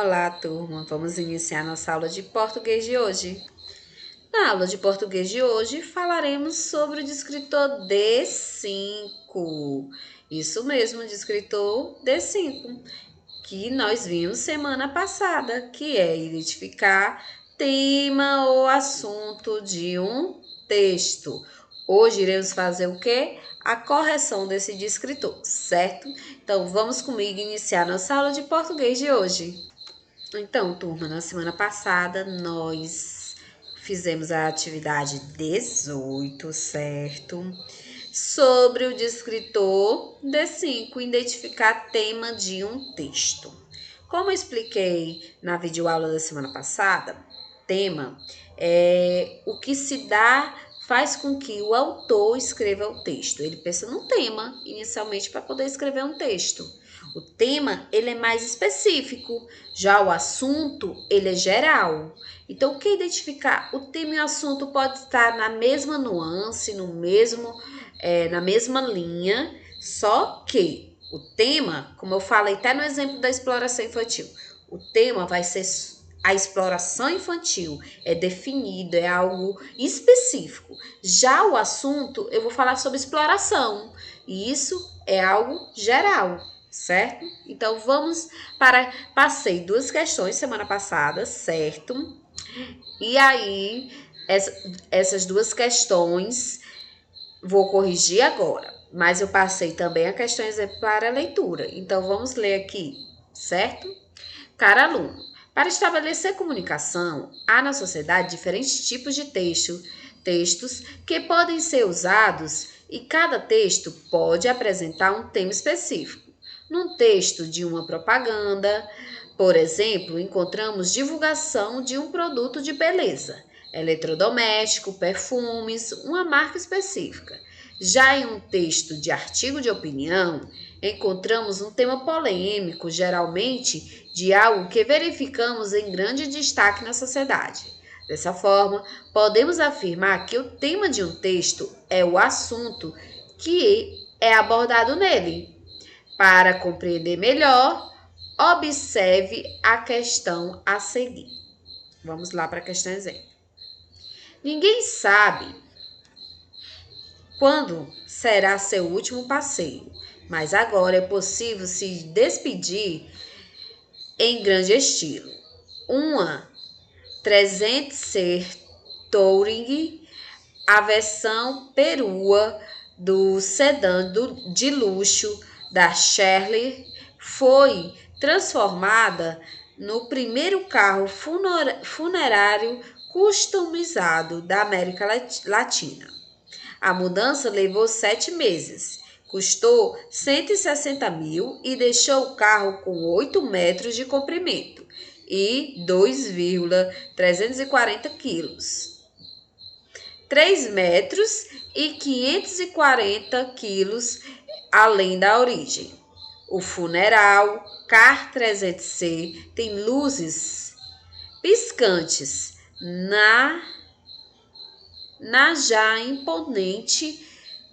Olá, turma! Vamos iniciar nossa aula de português de hoje. Na aula de português de hoje, falaremos sobre o descritor D5. Isso mesmo, descritor D5, que nós vimos semana passada, que é identificar tema ou assunto de um texto. Hoje iremos fazer o quê? A correção desse descritor, certo? Então, vamos comigo iniciar nossa aula de português de hoje. Então, turma, na semana passada nós fizemos a atividade 18, certo? Sobre o descritor D5, identificar tema de um texto. Como eu expliquei na videoaula da semana passada, tema é o que se dá, faz com que o autor escreva o texto. Ele pensa num tema inicialmente para poder escrever um texto. O tema, ele é mais específico, já o assunto, ele é geral. Então, o que identificar? O tema e o assunto pode estar na mesma nuance, na mesma linha, só que o tema, como eu falei até no exemplo da exploração infantil, o tema vai ser a exploração infantil, é definido, é algo específico. Já o assunto, eu vou falar sobre exploração, e isso é algo geral. Certo? Então, passei 2 questões semana passada, certo? E aí, essas 2 questões vou corrigir agora. Mas eu passei também a questão exemplar à leitura. Então, vamos ler aqui, certo? Caro aluno, para estabelecer comunicação, há na sociedade diferentes tipos de textos que podem ser usados e cada texto pode apresentar um tema específico. Num texto de uma propaganda, por exemplo, encontramos divulgação de um produto de beleza, eletrodoméstico, perfumes, uma marca específica. Já em um texto de artigo de opinião, encontramos um tema polêmico, geralmente de algo que verificamos em grande destaque na sociedade. Dessa forma, podemos afirmar que o tema de um texto é o assunto que é abordado nele. Para compreender melhor, observe a questão a seguir. Vamos lá para a questão exemplo. Ninguém sabe quando será seu último passeio, mas agora é possível se despedir em grande estilo. Uma 300C Touring, a versão perua do sedã de luxo da Chrysler, foi transformada no primeiro carro funerário customizado da América Latina. A mudança levou 7 meses, custou 160 mil e deixou o carro com 8 metros de comprimento e 2,340 quilos. 3 metros e 540 quilos além da origem. O funeral Car 300C tem luzes piscantes na já imponente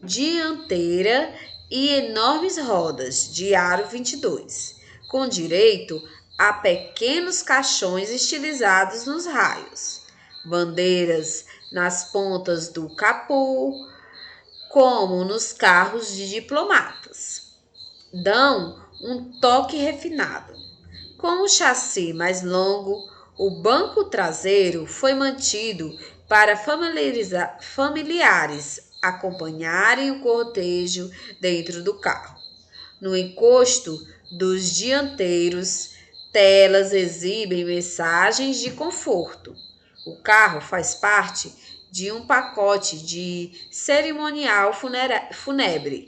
dianteira e enormes rodas de aro 22, com direito a pequenos caixões estilizados nos raios, bandeiras nas pontas do capô, como nos carros de diplomatas. Dão um toque refinado. Com o chassi mais longo, o banco traseiro foi mantido para familiares acompanharem o cortejo dentro do carro. No encosto dos dianteiros, telas exibem mensagens de conforto. O carro faz parte de um pacote de cerimonial fúnebre,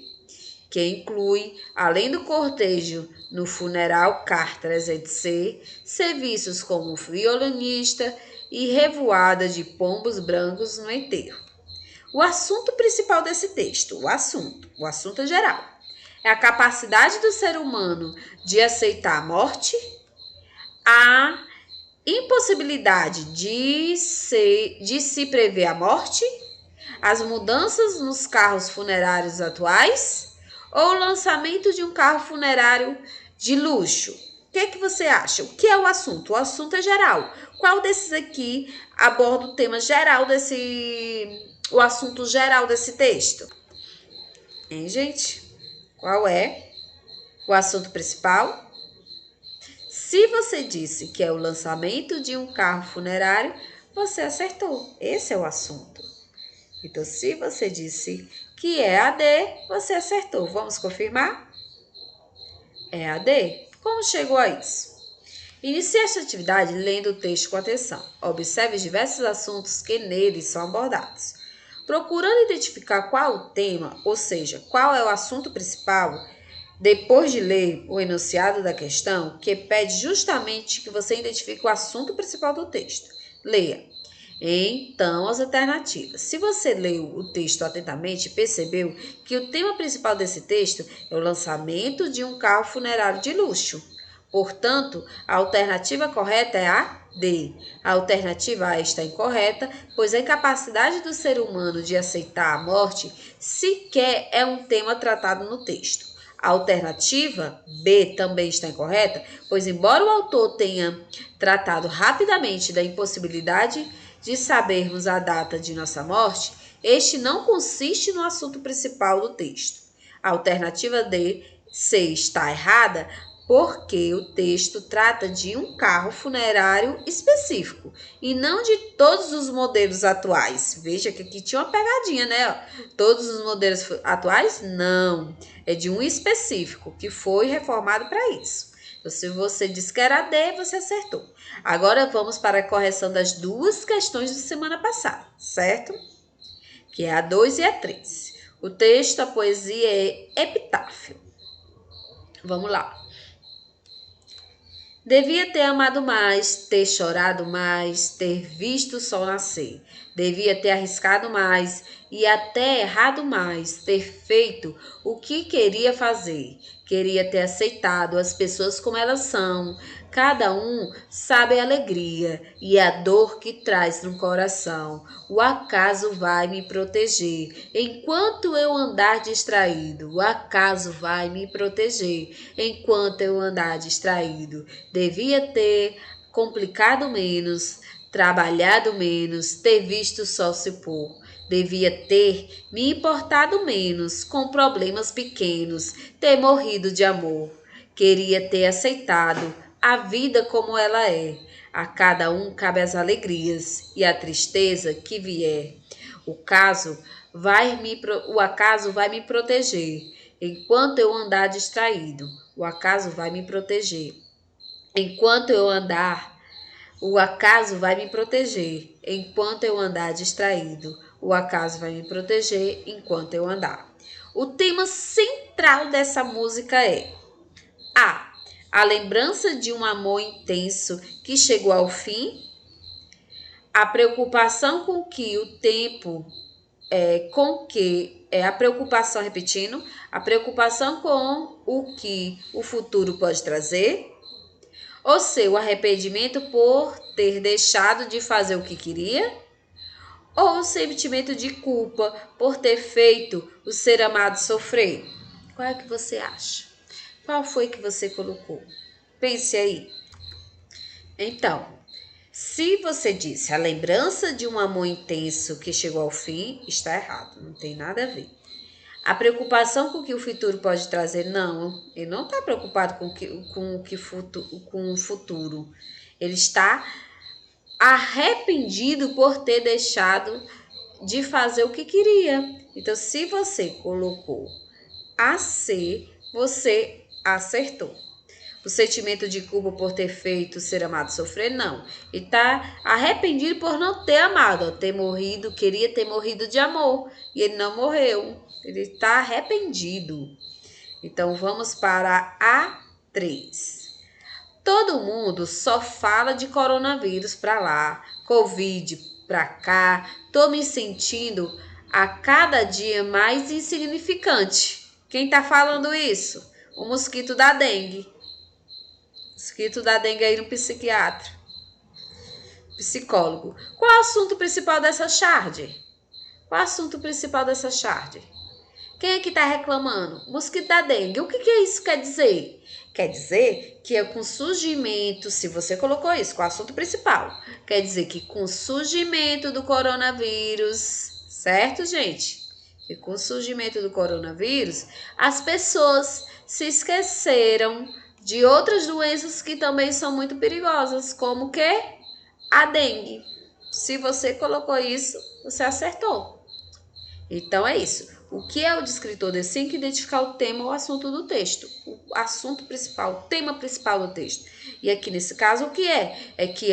que inclui, além do cortejo no funeral Car 300C, serviços como violinista e revoada de pombos brancos no enterro. O assunto principal desse texto, o assunto geral, é a capacidade do ser humano de aceitar a morte, a impossibilidade de se prever a morte, as mudanças nos carros funerários atuais ou o lançamento de um carro funerário de luxo. O que você acha? O que é o assunto? O assunto é geral. Qual desses aqui aborda o tema geral o assunto geral desse texto? Hein, gente? Qual é o assunto principal? Se você disse que é o lançamento de um carro funerário, você acertou. Esse é o assunto. Então, se você disse que é a D, você acertou. Vamos confirmar? É a D. Como chegou a isso? Inicie esta atividade lendo o texto com atenção. Observe os diversos assuntos que neles são abordados. Procurando identificar qual o tema, ou seja, qual é o assunto principal, depois de ler o enunciado da questão, que pede justamente que você identifique o assunto principal do texto. Leia. Então, as alternativas. Se você leu o texto atentamente, percebeu que o tema principal desse texto é o lançamento de um carro funerário de luxo. Portanto, a alternativa correta é a D. A alternativa A está incorreta, pois a incapacidade do ser humano de aceitar a morte sequer é um tema tratado no texto. A alternativa B também está incorreta, pois embora o autor tenha tratado rapidamente da impossibilidade de sabermos a data de nossa morte, este não consiste no assunto principal do texto. A alternativa C está errada porque o texto trata de um carro funerário específico e não de todos os modelos atuais. Veja que aqui tinha uma pegadinha, né? Todos os modelos atuais? Não. É de um específico que foi reformado para isso. Então, se você disse que era D, você acertou. Agora vamos para a correção das duas questões da semana passada, certo? Que é a 2 e a 3. O texto, a poesia é epitáfio. Vamos lá. Devia ter amado mais, ter chorado mais, ter visto o sol nascer. Devia ter arriscado mais e até errado mais, ter feito o que queria fazer. Queria ter aceitado as pessoas como elas são. Cada um sabe a alegria e a dor que traz no coração. O acaso vai me proteger enquanto eu andar distraído. O acaso vai me proteger enquanto eu andar distraído. Devia ter complicado menos, trabalhado menos, ter visto o sol se pôr. Devia ter me importado menos com problemas pequenos, ter morrido de amor. Queria ter aceitado a vida como ela é. A cada um cabe as alegrias e a tristeza que vier. O acaso vai me proteger enquanto eu andar distraído. O acaso vai me proteger enquanto eu andar. O acaso vai me proteger enquanto eu andar distraído. O acaso vai me proteger enquanto eu andar. O tema central dessa música é a lembrança de um amor intenso que chegou ao fim, a preocupação com que o tempo a preocupação, repetindo, a preocupação com o que o futuro pode trazer, ou seu arrependimento por ter deixado de fazer o que queria, ou o sentimento de culpa por ter feito o ser amado sofrer. Qual é que você acha? Qual foi que você colocou? Pense aí. Então, se você disse a lembrança de um amor intenso que chegou ao fim, está errado, não tem nada a ver. A preocupação com o que o futuro pode trazer, não. Ele não está preocupado com o futuro. Ele está arrependido por ter deixado de fazer o que queria. Então, se você colocou a C, você acertou. O sentimento de culpa por ter feito ser amado sofrer, não. Ele está arrependido por não ter amado, ter morrido, queria ter morrido de amor. E ele não morreu. Ele está arrependido. Então, vamos para a 3. Todo mundo só fala de coronavírus para lá, Covid para cá. Tô me sentindo a cada dia mais insignificante. Quem está falando isso? O mosquito da dengue. Mosquito da dengue aí no psiquiatra. Psicólogo. Qual é o assunto principal dessa charge? Qual é o assunto principal dessa charge? Quem é que está reclamando? Mosquito da dengue. O que isso quer dizer? Quer dizer que é com surgimento, se você colocou isso com o assunto principal, quer dizer que com o surgimento do coronavírus, certo, gente? E com o surgimento do coronavírus, as pessoas se esqueceram de outras doenças que também são muito perigosas, como o quê? A dengue. Se você colocou isso, você acertou. Então é isso. O que é o descritor D5? Identificar o tema ou assunto do texto. O assunto principal, o tema principal do texto. E aqui nesse caso, o que é? É que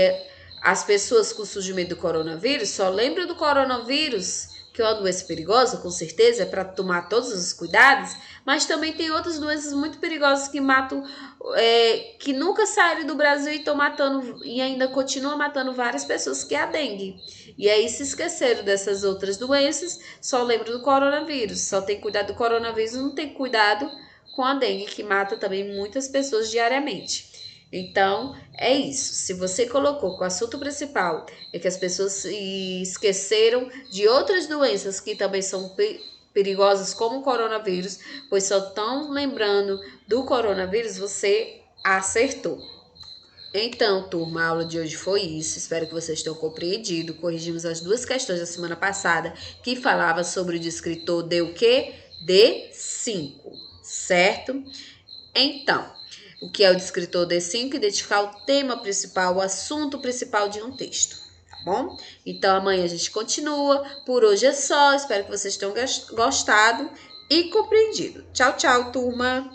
as pessoas com o surgimento do coronavírus só lembram do coronavírus, que é uma doença perigosa, com certeza, é para tomar todos os cuidados, mas também tem outras doenças muito perigosas que matam, que nunca saíram do Brasil e estão matando, e ainda continuam matando várias pessoas, que é a dengue. E aí se esqueceram dessas outras doenças, só lembram do coronavírus, só tem cuidado do coronavírus, não tem cuidado com a dengue, que mata também muitas pessoas diariamente. Então, é isso. Se você colocou que o assunto principal é que as pessoas se esqueceram de outras doenças que também são perigosas, como o coronavírus, pois só estão lembrando do coronavírus, você acertou. Então, turma, a aula de hoje foi isso. Espero que vocês tenham compreendido. Corrigimos as duas questões da semana passada, que falava sobre o descritor de o quê? D5, certo? Então, o que é o descritor D5? Identificar o tema principal, o assunto principal de um texto, tá bom? Então, amanhã a gente continua. Por hoje é só. Espero que vocês tenham gostado e compreendido. Tchau, tchau, turma!